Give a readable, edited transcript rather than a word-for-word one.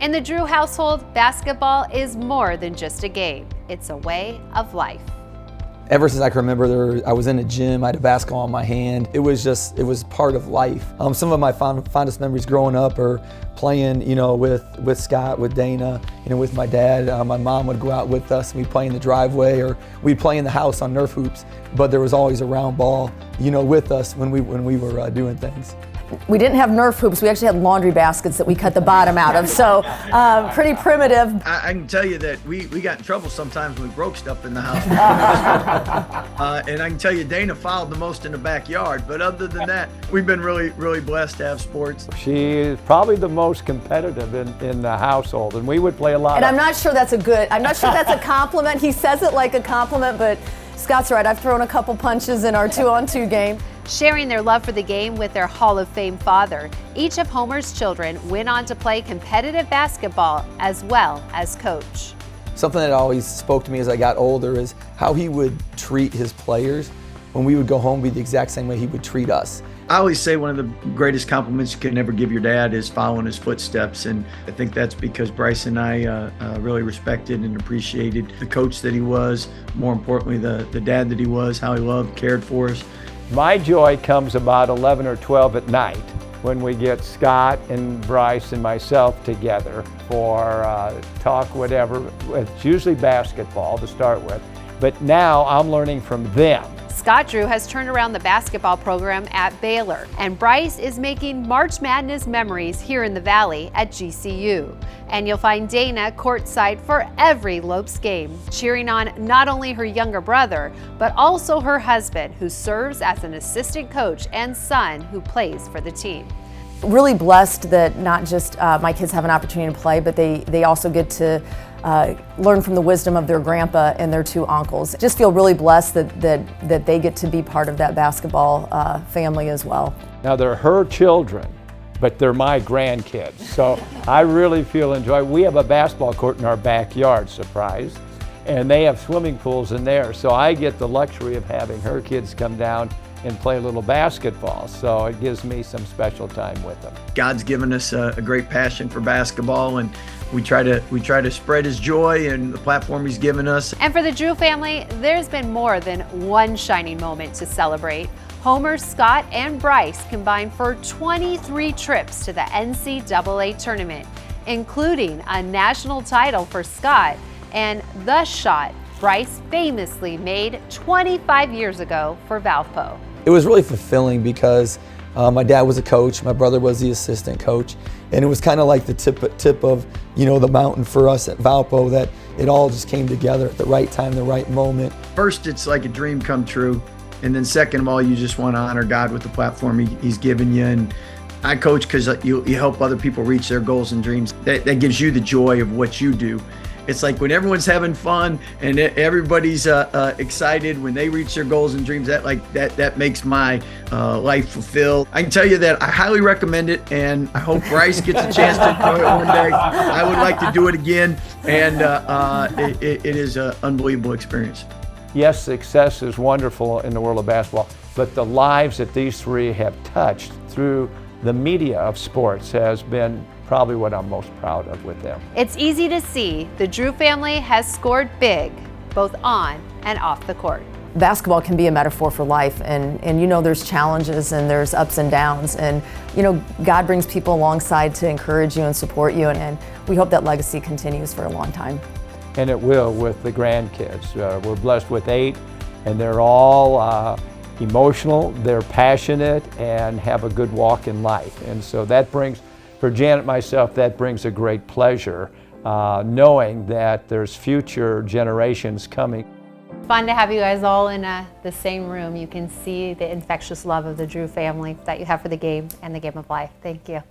In the Drew household, basketball is more than just a game. It's a way of life. Ever since I can remember, I was in a gym, I had a basketball in my hand. It was part of life. Some of my fondest memories growing up are playing, with Scott, with Dana, with my dad. My mom would go out with us and we'd play in the driveway, or we'd play in the house on Nerf hoops, but there was always a round ball, with us when we were doing things. We didn't have Nerf hoops, we actually had laundry baskets that we cut the bottom out of, so pretty primitive. I can tell you that we got in trouble sometimes when we broke stuff in the house. And I can tell you Dana fouled the most in the backyard, but other than that, we've been really, really blessed to have sports. She is probably the most competitive in the household, and we would play a lot. And I'm not sure that's a compliment. He says it like a compliment, but Scott's right, I've thrown a couple punches in our 2-on-2 game. Sharing their love for the game with their Hall of Fame father, each of Homer's children went on to play competitive basketball as well as coach. Something that always spoke to me as I got older is how he would treat his players. When we would go home, be the exact same way he would treat us. I always say one of the greatest compliments you can ever give your dad is following his footsteps, and I think that's because Bryce and I really respected and appreciated the coach that he was, more importantly the dad that he was, how he loved, cared for us. My joy comes about 11 or 12 at night when we get Scott and Bryce and myself together for talk, whatever. It's usually basketball to start with, but now I'm learning from them. Scott Drew has turned around the basketball program at Baylor, and Bryce is making March Madness memories here in the Valley at GCU. And you'll find Dana courtside for every Lopes game, cheering on not only her younger brother, but also her husband, who serves as an assistant coach, and son, who plays for the team. Really blessed that not just my kids have an opportunity to play, but they also get to learn from the wisdom of their grandpa and their 2 uncles. Just feel really blessed that they get to be part of that basketball family as well. Now they're her children, but they're my grandkids, so I really feel enjoy. We have a basketball court in our backyard, surprise, and they have swimming pools in there, so I get the luxury of having her kids come down and play a little basketball, so it gives me some special time with them. God's given us a great passion for basketball, and we try to spread his joy and the platform he's given us. And for the Drew family, there's been more than one shining moment to celebrate. Homer, Scott, and Bryce combined for 23 trips to the NCAA tournament, including a national title for Scott and the shot Bryce famously made 25 years ago for Valpo. It was really fulfilling because my dad was a coach, my brother was the assistant coach, and it was kind of like the tip of the mountain for us at Valpo, that it all just came together at the right time, the right moment. First, it's like a dream come true, and then second of all, you just want to honor God with the platform he's given you. And I coach because you help other people reach their goals and dreams. That gives you the joy of what you do. It's like when everyone's having fun and everybody's excited when they reach their goals and dreams, that makes my life fulfilled. I can tell you that I highly recommend it, and I hope Bryce gets a chance to enjoy it one day. I would like to do it again, and it is an unbelievable experience. Yes, success is wonderful in the world of basketball, but the lives that these 3 have touched through the media of sports has been probably what I'm most proud of with them. It's easy to see the Drew family has scored big, both on and off the court. Basketball can be a metaphor for life, and there's challenges and there's ups and downs, and God brings people alongside to encourage you and support you, and we hope that legacy continues for a long time. And it will with the grandkids. We're blessed with 8, and they're all emotional, they're passionate, and have a good walk in life. And so that brings, for Janet and myself, that brings a great pleasure, knowing that there's future generations coming. Fun to have you guys all in the same room. You can see the infectious love of the Drew family that you have for the game and the game of life. Thank you.